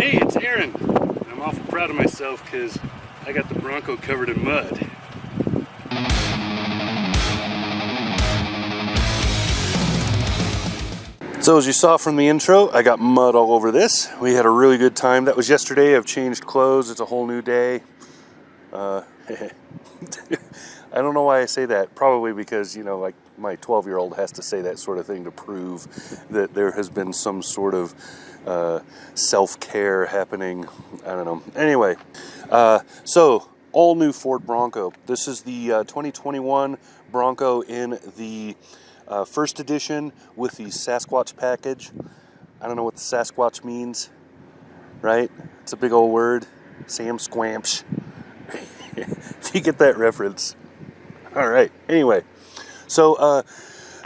Hey, it's Aaron. I'm awful proud of myself because I got the Bronco covered in mud. So as you saw from the intro, I got mud all over this. We had a really good time. That was yesterday. I've changed clothes. It's a whole new day. I don't know why I say that. Probably because, you know, like my 12-year-old has to say that sort of thing to prove that there has been some sort of self-care happening. I don't know. Anyway, so all new Ford Bronco. This is the 2021 Bronco in the first edition with the Sasquatch package. I don't know what the Sasquatch means, right? It's a big old word. Sam Squamps. If you get that reference. All right. Anyway, so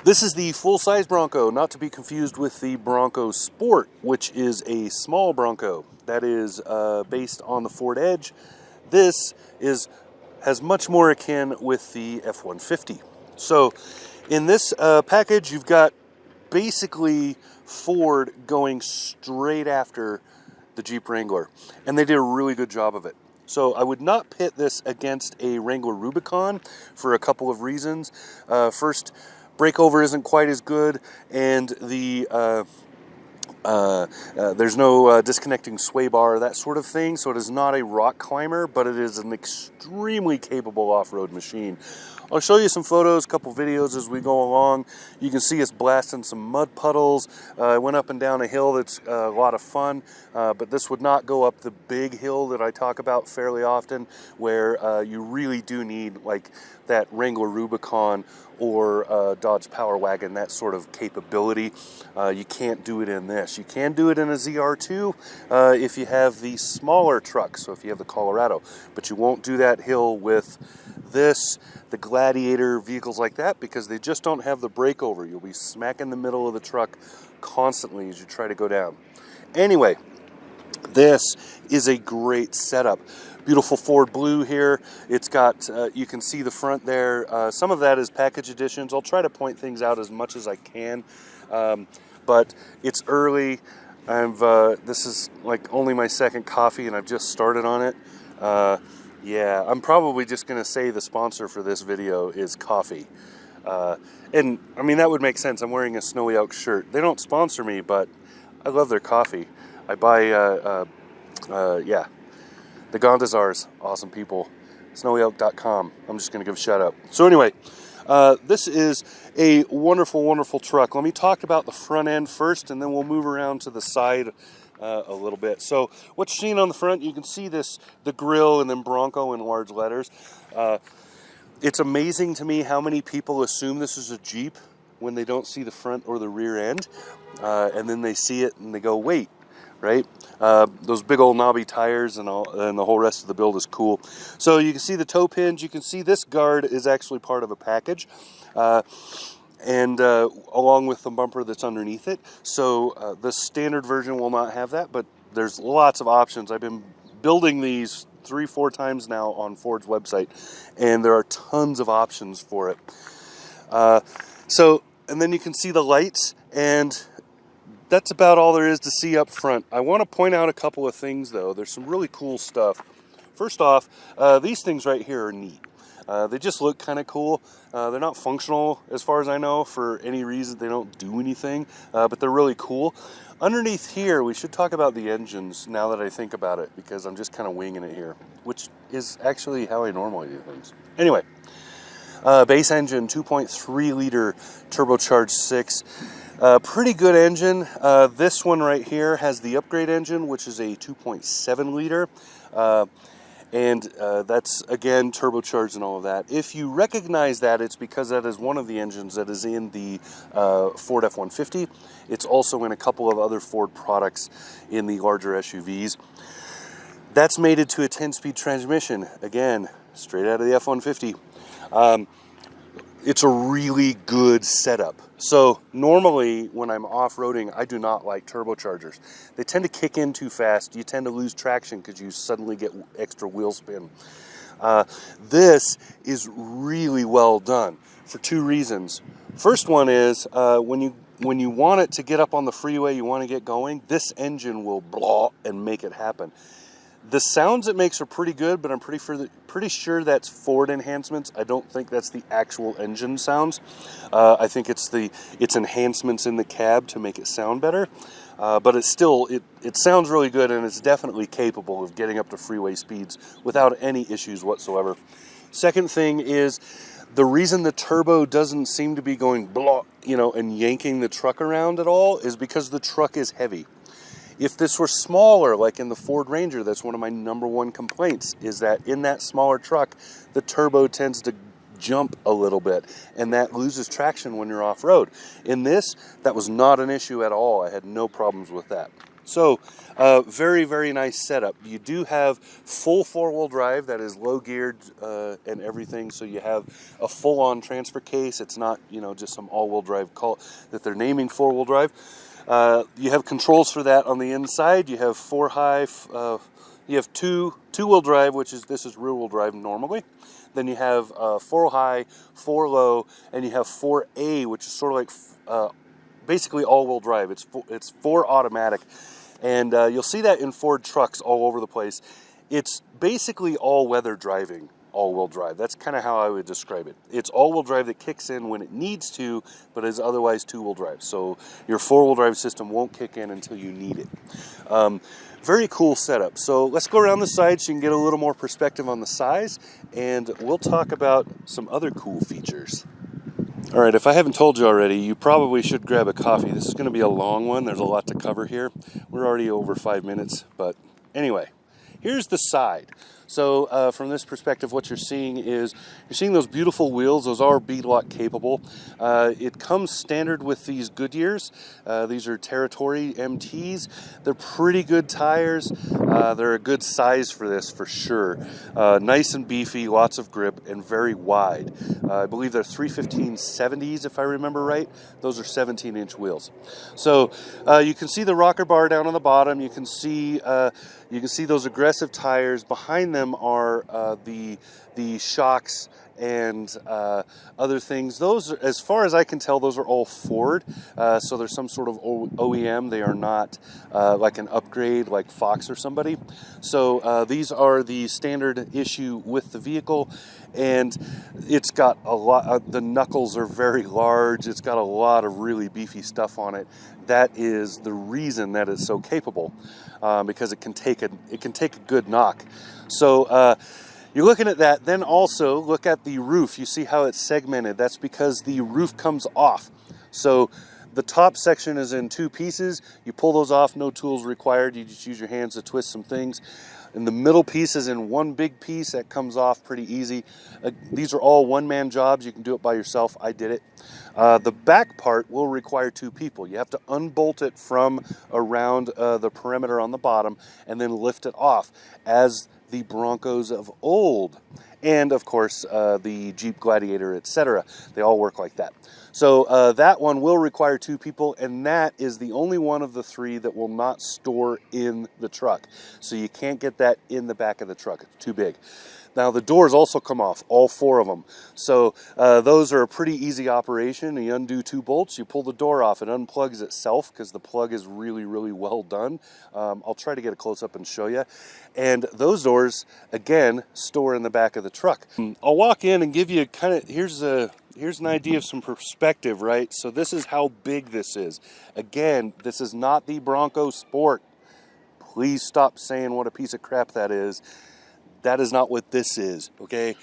this is the full-size Bronco, not to be confused with the Bronco Sport, which is a small Bronco that is based on the Ford Edge. This has much more akin with the F-150. So in this package, you've got basically Ford going straight after the Jeep Wrangler, and they did a really good job of it. So I would not pit this against a Wrangler Rubicon for a couple of reasons. First, breakover isn't quite as good, and the there's no disconnecting sway bar, that sort of thing. So it is not a rock climber, but it is an extremely capable off-road machine. I'll show you some photos, a couple videos as we go along. You can see us blasting some mud puddles. I went up and down a hill that's a lot of fun, but this would not go up the big hill that I talk about fairly often, where you really do need like that Wrangler Rubicon or Dodge Power Wagon, that sort of capability. You can't do it in this. You can do it in a ZR2 if you have the smaller truck, so if you have the Colorado, but you won't do that hill with this, the Gladiator, vehicles like that, because they just don't have the breakover. You'll be smack in the middle of the truck constantly as you try to go down. Anyway, this is a great setup. Beautiful Ford blue here. It's got, you can see the front there. Some of that is package editions. I'll try to point things out as much as I can, but it's early. This is like only my second coffee and I've just started on it. Yeah, I'm probably just going to say the sponsor for this video is coffee. And I mean, that would make sense. I'm wearing a Snowy Elk shirt. They don't sponsor me, but I love their coffee. I buy, yeah, the Gondazars, awesome people. SnowyElk.com. I'm just going to give a shout out. So anyway, this is a wonderful, wonderful truck. Let me talk about the front end first, and then we'll move around to the side a little bit. So what you're seeing on the front, you can see this, the grille and then Bronco in large letters. It's amazing to me how many people assume this is a Jeep when they don't see the front or the rear end, and then they see it and they go, wait, right? Those big old knobby tires and the whole rest of the build is cool. So you can see the toe pins. You can see this guard is actually part of a package. And along with the bumper that's underneath it. So the standard version will not have that, but there's lots of options. I've been building these 3-4 times now on Ford's website, and there are tons of options for it. And then you can see the lights, and that's about all there is to see up front. I want to point out a couple of things, though. There's some really cool stuff. First off, these things right here are neat. They just look kind of cool. They're not functional, as far as I know, for any reason. They don't do anything, but they're really cool. Underneath here, we should talk about the engines now that I think about it, because I'm just kind of winging it here, which is actually how I normally do things. Anyway, base engine, 2.3 liter turbocharged 6. Pretty good engine. This one right here has the upgrade engine, which is a 2.7 liter. And that's, again, turbocharged and all of that. If you recognize that, it's because that is one of the engines that is in the Ford F-150. It's also in a couple of other Ford products in the larger SUVs. That's mated to a 10-speed transmission. Again, straight out of the F-150. It's a really good setup. So normally when I'm off-roading, I do not like turbochargers. They tend to kick in too fast. You tend to lose traction because you suddenly get extra wheel spin. This is really well done for two reasons. First one is when you when you want it to get up on the freeway, you want to get going, this engine will blah and make it happen. The sounds it makes are pretty good, but I'm pretty sure that's Ford enhancements. I don't think that's the actual engine sounds. I think it's enhancements in the cab to make it sound better. But it sounds really good, and it's definitely capable of getting up to freeway speeds without any issues whatsoever. Second thing is, the reason the turbo doesn't seem to be going blah, and yanking the truck around at all is because the truck is heavy. If this were smaller, like in the Ford Ranger, that's one of my #1 complaints, is that in that smaller truck, the turbo tends to jump a little bit, and that loses traction when you're off-road. In this, that was not an issue at all. I had no problems with that. So, very, very nice setup. You do have full 4-wheel drive that is low geared and everything, so you have a full-on transfer case. It's not, just some all-wheel drive call that they're naming 4-wheel drive. You have controls for that on the inside. You have 4 high, you have two-wheel drive, this is rear-wheel drive normally. Then you have 4 high, 4 low, and you have 4A, which is sort of like basically all-wheel drive. It's 4 automatic, and you'll see that in Ford trucks all over the place. It's basically all-weather driving. All-wheel drive. That's kind of how I would describe it. It's all-wheel drive that kicks in when it needs to, but is otherwise 2-wheel drive. So your 4-wheel drive system won't kick in until you need it. Very cool setup. So let's go around the side so you can get a little more perspective on the size, and we'll talk about some other cool features. All right, if I haven't told you already, you probably should grab a coffee. This is going to be a long one. There's a lot to cover here. We're already over 5 minutes, but anyway, here's the side. So from this perspective, what you're seeing is those beautiful wheels. Those are beadlock capable. It comes standard with these Goodyears. These are Territory MTs. They're pretty good tires. They're a good size for this, for sure. Nice and beefy, lots of grip, and very wide. I believe they're 315/70s, if I remember right. Those are 17-inch wheels. So you can see the rocker bar down on the bottom. You can see those aggressive tires. Behind them are the shocks and other things. Those, as far as I can tell, those are all Ford. So there's some sort of OEM. They are not like an upgrade like Fox or somebody. So these are the standard issue with the vehicle, and it's got a lot. The knuckles are very large. It's got a lot of really beefy stuff on it. That is the reason that it's so capable, because it can take a good knock. So you're looking at that. Then also look at the roof. You see how it's segmented. That's because the roof comes off. So the top section is in 2 pieces. You pull those off, no tools required. You just use your hands to twist some things. And the middle piece is in 1 big piece that comes off pretty easy. These are all one-man jobs. You can do it by yourself. I did it. The back part will require 2 people. You have to unbolt it from around the perimeter on the bottom and then lift it off, as the Broncos of old, and of course the Jeep Gladiator, etc. They all work like that. So that one will require 2 people, and that is the only one of the 3 that will not store in the truck. So you can't get that in the back of the truck. It's too big. Now the doors also come off, all 4 of them. So those are a pretty easy operation. You undo 2 bolts, you pull the door off, it unplugs itself because the plug is really, really well done. I'll try to get a close-up and show you. And those doors, again, store in the back of the truck. I'll walk in and give you here's an idea of some perspective, right? So this is how big this is. Again, this is not the Bronco Sport. Please stop saying what a piece of crap that is. That is not what this is, okay?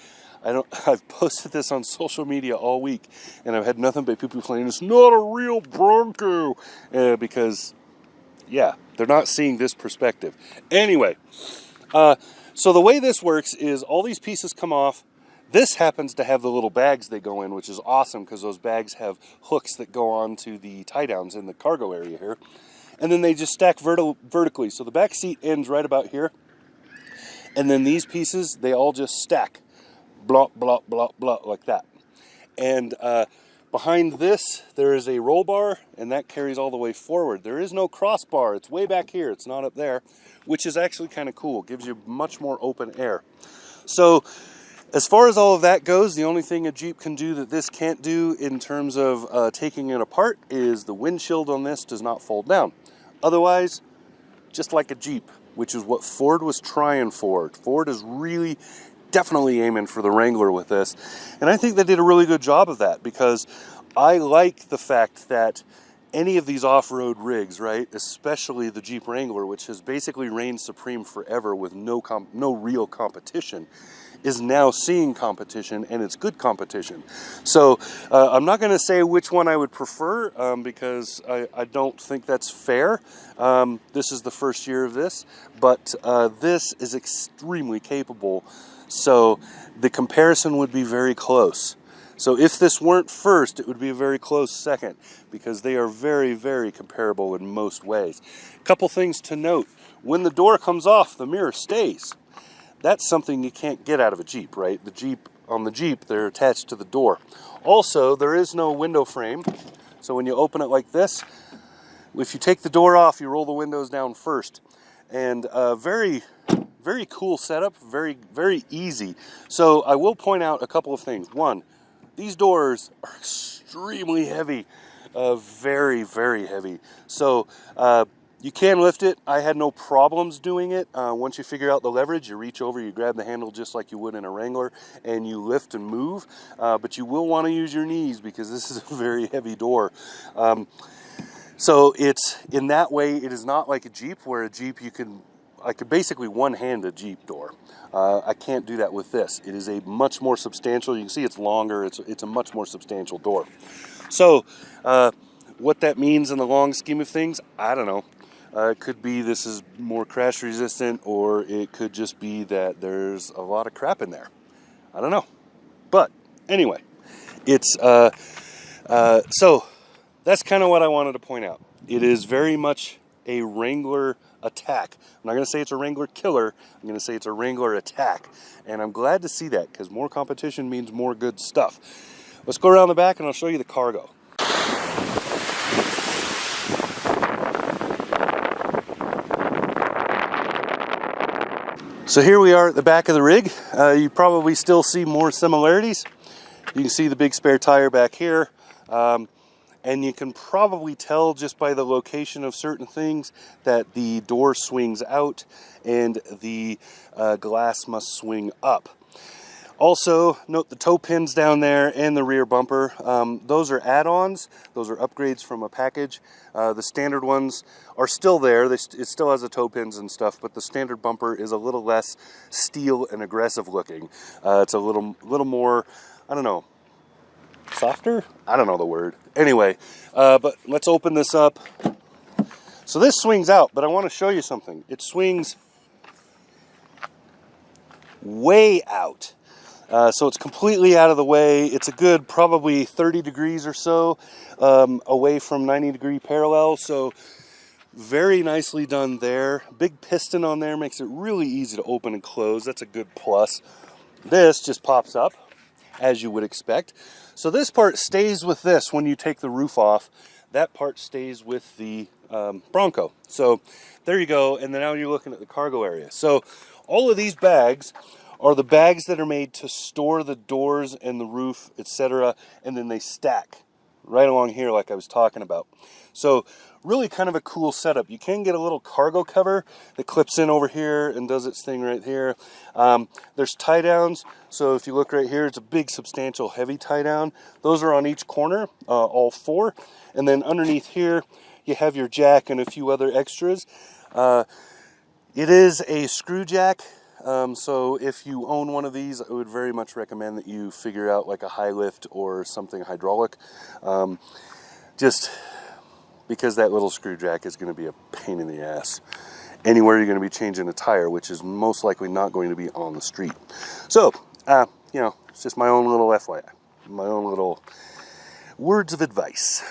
I've posted this on social media all week, and I've had nothing but people saying it's not a real Bronco, because, yeah, they're not seeing this perspective. Anyway, so the way this works is all these pieces come off. This happens to have the little bags they go in, which is awesome because those bags have hooks that go on to the tie-downs in the cargo area here. And then they just stack vertically. So the back seat ends right about here. And then these pieces, they all just stack, blah, blah, blah, blah, like that. And behind this, there is a roll bar, and that carries all the way forward. There is no crossbar. It's way back here. It's not up there, which is actually kind of cool. It gives you much more open air. So As far as all of that goes, the only thing a Jeep can do that this can't do in terms of taking it apart is the windshield on this does not fold down. Otherwise, just like a Jeep, which is what Ford was trying for. Ford is really definitely aiming for the Wrangler with this. And I think they did a really good job of that, because I like the fact that any of these off-road rigs, right, especially the Jeep Wrangler, which has basically reigned supreme forever with no real competition, is now seeing competition, and it's good competition. So I'm not going to say which one I would prefer, because I don't think that's fair. This is the first year of this, but this is extremely capable, so the comparison would be very close. So if this weren't first, it would be a very close second, because they are very, very comparable in most ways. A couple things to note. When the door comes off, the mirror stays. That's something you can't get out of a Jeep, right? On the Jeep, they're attached to the door. Also, there is no window frame. So when you open it like this, if you take the door off, you roll the windows down first. And very, very cool setup, very, very easy. So I will point out a couple of things. One, these doors are extremely heavy, very, very heavy. So you can lift it. I had no problems doing it. Once you figure out the leverage, you reach over, you grab the handle just like you would in a Wrangler, and you lift and move. But you will want to use your knees, because this is a very heavy door. So it's, in that way, it is not like a Jeep, where a Jeep I could basically one-hand a Jeep door. I can't do that with this. It is a much more substantial, you can see it's longer, it's a much more substantial door. So what that means in the long scheme of things, I don't know. It could be this is more crash resistant, or it could just be that there's a lot of crap in there. I don't know. But anyway, it's so that's kind of what I wanted to point out. It is very much a Wrangler attack. I'm not going to say it's a Wrangler killer. I'm going to say it's a Wrangler attack. And I'm glad to see that, because more competition means more good stuff. Let's go around the back and I'll show you the cargo. So here we are at the back of the rig. You probably still see more similarities. You can see the big spare tire back here. And you can probably tell just by the location of certain things that the door swings out and the glass must swing up. Also, note the toe pins down there and the rear bumper. Those are add-ons. Those are upgrades from a package. The standard ones are still there. It still has the toe pins and stuff, but the standard bumper is a little less steel and aggressive looking. It's a little more, I don't know, softer? I don't know the word. Anyway, but let's open this up. So this swings out, but I want to show you something. It swings way out. So it's completely out of the way. It's a good probably 30 degrees or so away from 90-degree parallel. So very nicely done there. Big piston on there makes it really easy to open and close. That's a good plus. This just pops up, as you would expect. So this part stays with this when you take the roof off. That part stays with the Bronco. So there you go. And then now you're looking at the cargo area. So all of these bags are the bags that are made to store the doors and the roof, etc. And then they stack right along here like I was talking about. So really kind of a cool setup. You can get a little cargo cover that clips in over here and does its thing right here. There's tie downs. So if you look right here, it's a big, substantial, heavy tie down. Those are on each corner, all four. And then underneath here, you have your jack and a few other extras. It is a screw jack. So if you own one of these, I would very much recommend that you figure out like a high lift or something hydraulic. Just because that little screw jack is going to be a pain in the ass anywhere you're going to be changing a tire, which is most likely not going to be on the street. So, you know, it's just my own little FYI, my own little words of advice.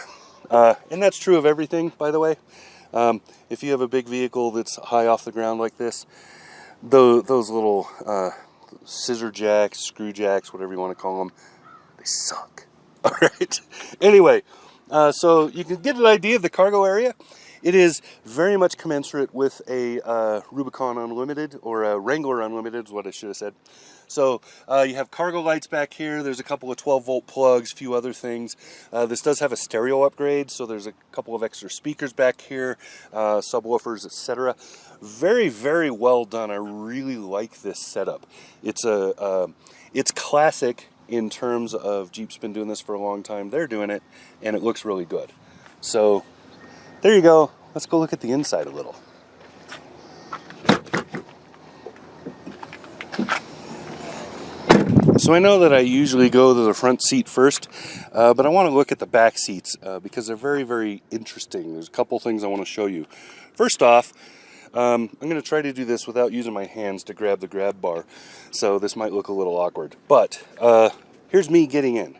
And that's true of everything, by the way. If you have a big vehicle that's high off the ground like this, those little scissor jacks, screw jacks, whatever you want to call them, they suck. All right. Anyway, so you can get an idea of the cargo area. It is very much commensurate with a Rubicon Unlimited, or a Wrangler Unlimited is what I should have said. So you have cargo lights back here. There's a couple of 12-volt plugs, a few other things. This does have a stereo upgrade, so there's a couple of extra speakers back here, subwoofers, etc. Very, very well done. I really like this setup. It's classic in terms of Jeep's been doing this for a long time. They're doing it, and it looks really good. So there you go. Let's go look at the inside a little. So I know that I usually go to the front seat first, but I want to look at the back seats because they're very, very interesting. There's a couple things I want to show you. First off, I'm going to try to do this without using my hands to grab the grab bar, so this might look a little awkward. But here's me getting in.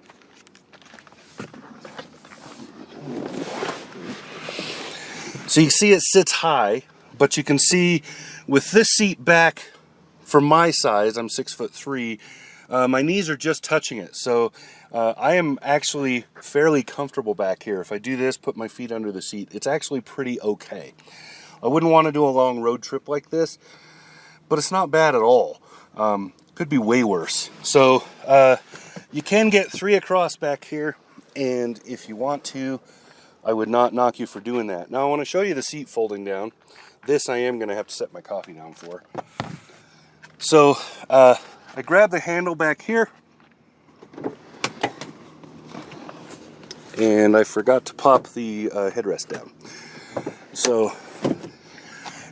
So you see it sits high, but you can see with this seat back for my size, I'm 6'3", my knees are just touching it. So I am actually fairly comfortable back here. If I do this, put my feet under the seat, it's actually pretty okay. I wouldn't want to do a long road trip like this, but it's not bad at all. Could be way worse. So you can get 3 across back here, and if you want to, I would not knock you for doing that. Now I want to show you the seat folding down. This I am going to have to set my coffee down for. So I grab the handle back here, and I forgot to pop the headrest down. So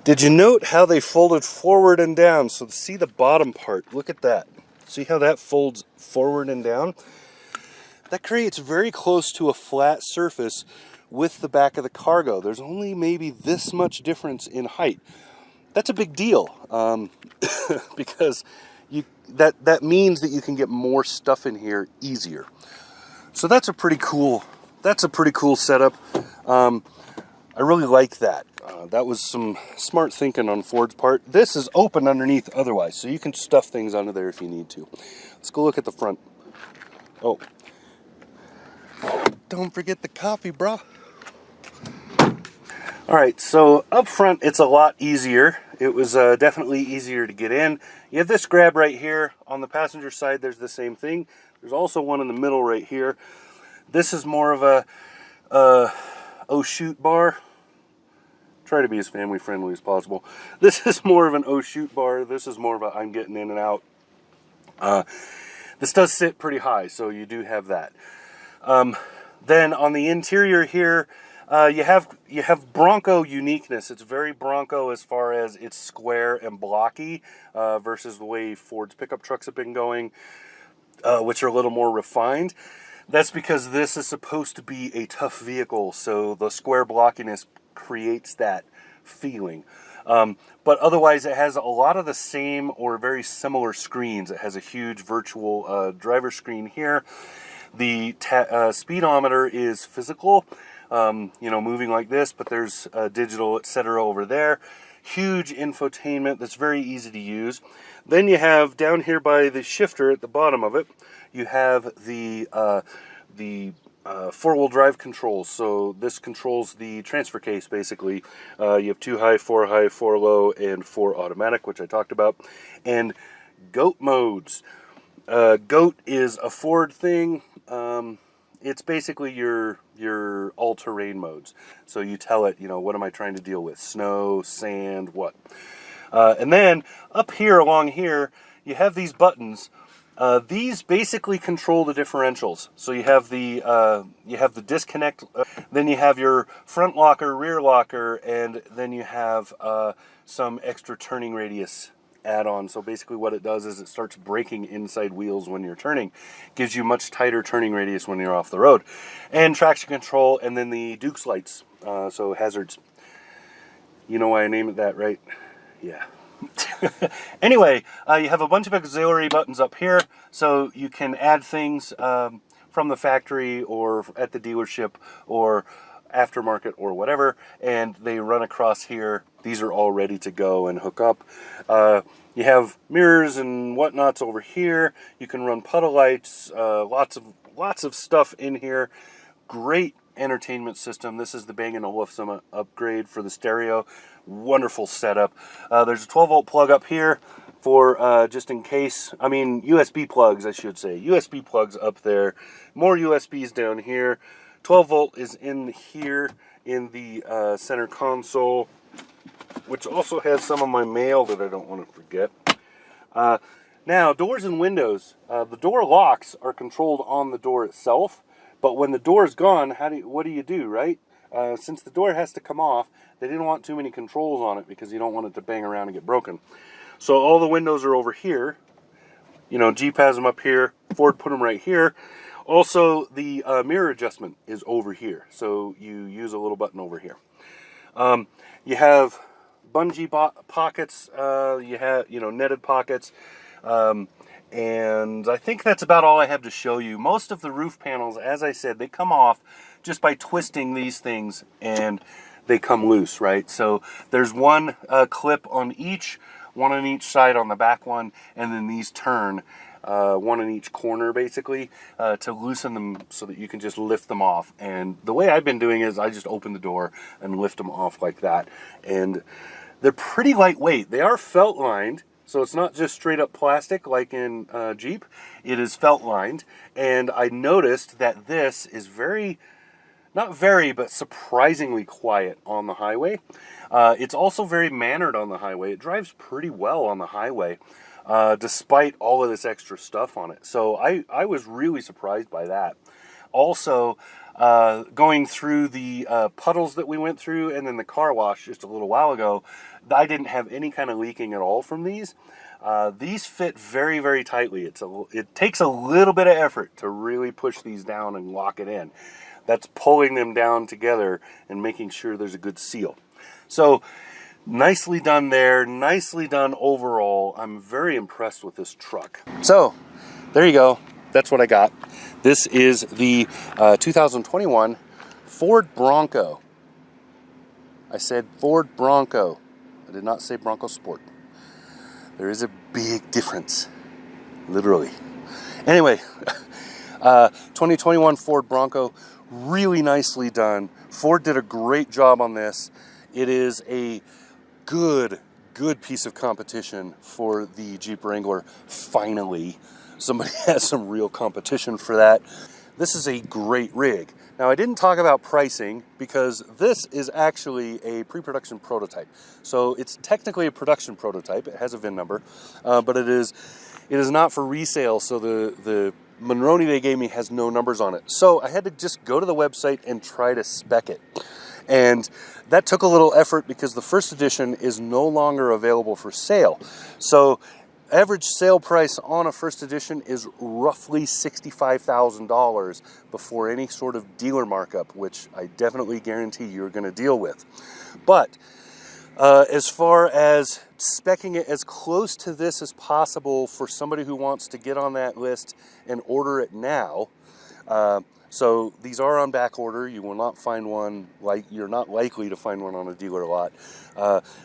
did you note how they folded forward and down? So see the bottom part, look at that. See how that folds forward and down? That creates very close to a flat surface with the back of the cargo. There's only maybe this much difference in height. That's a big deal because that means that you can get more stuff in here easier. So that's a pretty cool setup. I really like that. That was some smart thinking on Ford's part. This is open underneath otherwise, so you can stuff things under there if you need to. Let's go look at the front. Oh, don't forget the coffee, bro. Alright, so up front it's a lot easier. It was definitely easier to get in. You have this grab right here. On the passenger side there's the same thing. There's also one in the middle right here. This is more of a oh shoot bar. Try to be as family friendly as possible. This is more of an oh shoot bar. This is more of a I'm getting in and out. This does sit pretty high, so you do have that. Then on the interior here, you have Bronco uniqueness. It's very Bronco as far as it's square and blocky versus the way Ford's pickup trucks have been going, which are a little more refined. That's because this is supposed to be a tough vehicle, so the square blockiness creates that feeling. But otherwise, it has a lot of the same or very similar screens. It has a huge virtual driver screen here. The speedometer is physical, moving like this, but there's digital, etc. over there. Huge infotainment that's very easy to use. Then you have down here by the shifter at the bottom of it, you have the four-wheel drive controls. So this controls the transfer case, basically. You have 2 high, 4 high, 4 low, and 4 automatic, which I talked about. And GOAT modes. GOAT is a Ford thing. It's basically your all-terrain modes. So you tell it, what am I trying to deal with? Snow, sand, what? And then up here, along here, you have these buttons. These basically control the differentials. So you have the disconnect, then you have your front locker, rear locker, and then you have some extra turning radius add-on. So basically what it does is it starts braking inside wheels when you're turning. Gives you much tighter turning radius when you're off the road. And traction control, and then the Duke's lights, so hazards. You know why I named it that, right? Yeah. Anyway, you have a bunch of auxiliary buttons up here, so you can add things from the factory or at the dealership or aftermarket or whatever, and they run across here. These are all ready to go and hook up. You have mirrors and whatnots over here. You can run puddle lights, lots of stuff in here. Great entertainment system. This is the Bang & Olufsen upgrade for the stereo. Wonderful setup. There's a 12-volt plug up here for just in case. I mean, USB plugs, I should say. USB plugs up there. More USBs down here. 12-volt is in here in the center console, which also has some of my mail that I don't want to forget. Now, doors and windows. The door locks are controlled on the door itself, but when the door is gone, what do you do, right? Since the door has to come off, they didn't want too many controls on it because you don't want it to bang around and get broken. So all the windows are over here. You know, Jeep has them up here. Ford put them right here. Also, the mirror adjustment is over here, so you use a little button over here. You have bungee pockets. You have, netted pockets. And I think that's about all I have to show you. Most of the roof panels, as I said, they come off just by twisting these things and they come loose, right? So there's one clip on each, one on each side on the back one, and then these turn, one in each corner basically, to loosen them so that you can just lift them off. And the way I've been doing is I just open the door and lift them off like that. And they're pretty lightweight. They are felt lined. So it's not just straight up plastic like in Jeep. It is felt lined. And I noticed that this is not very, but surprisingly quiet on the highway. It's also very mannered on the highway. It drives pretty well on the highway, despite all of this extra stuff on it. So I was really surprised by that. Also, going through the puddles that we went through and then the car wash just a little while ago, I didn't have any kind of leaking at all from these. These fit very, very tightly. It takes a little bit of effort to really push these down and lock it in. That's pulling them down together and making sure there's a good seal. So nicely done there, nicely done overall. I'm very impressed with this truck. So there you go. That's what I got. This is the 2021 Ford Bronco. I said Ford Bronco. I did not say Bronco Sport. There is a big difference, literally. Anyway, 2021 Ford Bronco, really nicely done. Ford did a great job on this. It is a good piece of competition for the Jeep Wrangler, finally. Somebody has some real competition for that. This is a great rig. Now, I didn't talk about pricing because this is actually a pre-production prototype. So it's technically a production prototype. It has a VIN number, but it is not for resale. So the Monroney they gave me has no numbers on it. So I had to just go to the website and try to spec it. And that took a little effort because the first edition is no longer available for sale. So average sale price on a first edition is roughly $65,000 before any sort of dealer markup, which I definitely guarantee you're going to deal with. But as far as speccing it as close to this as possible for somebody who wants to get on that list and order it now, so these are on back order. You will not find one, you're not likely to find one on a dealer lot.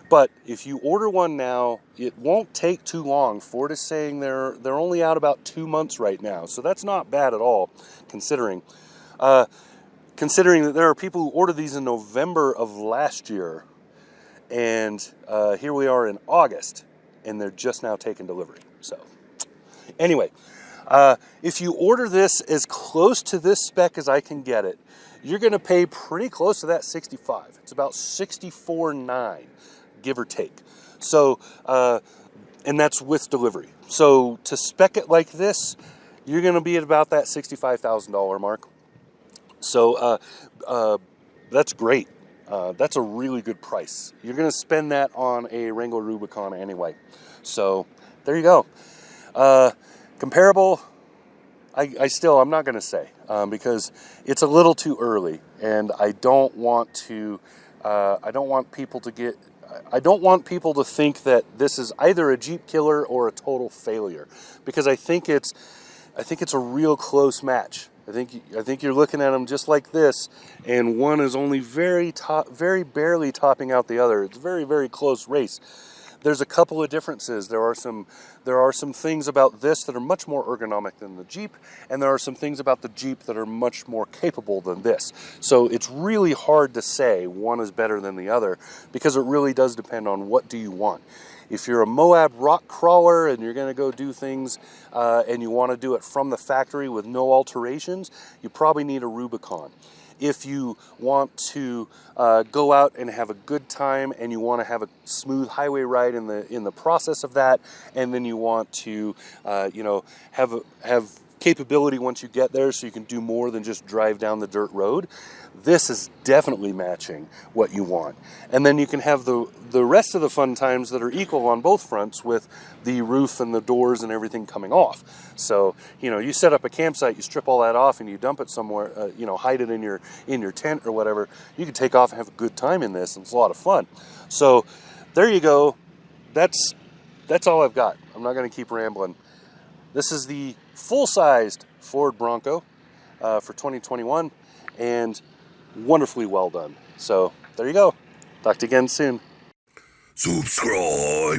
But if you order one now, it won't take too long. Ford is saying they're only out about 2 months right now. So that's not bad at all, considering that there are people who ordered these in November of last year. And here we are in August, and they're just now taking delivery. So anyway, if you order this as close to this spec as I can get it, you're going to pay pretty close to that $65,000. It's about $64,900, give or take. So, and that's with delivery. So to spec it like this, you're going to be at about that $65,000 mark. So that's great. That's a really good price. You're going to spend that on a Wrangler Rubicon anyway. So there you go. Comparable, I'm not going to say because it's a little too early, and I don't want people to think that this is either a Jeep killer or a total failure, because I think it's a real close match. I think you're looking at them just like this, and one is only very barely topping out the other. It's a very, very close race. There's a couple of differences. There are some things about this that are much more ergonomic than the Jeep, and there are some things about the Jeep that are much more capable than this. So it's really hard to say one is better than the other, because it really does depend on what do you want. If you're a Moab rock crawler and you're going to go do things and you want to do it from the factory with no alterations, you probably need a Rubicon. If you want to go out and have a good time and you want to have a smooth highway ride in the process of that, and then you want to have capability once you get there so you can do more than just drive down the dirt road, this is definitely matching what you want. And then you can have the rest of the fun times that are equal on both fronts, with the roof and the doors and everything coming off. So, you set up a campsite, you strip all that off and you dump it somewhere, hide it in your tent or whatever. You can take off and have a good time in this, and it's a lot of fun. So there you go. That's all I've got. I'm not going to keep rambling. This is the full-sized Ford Bronco for 2021, and wonderfully well done. So there you go. Talk to you again soon. Subscribe.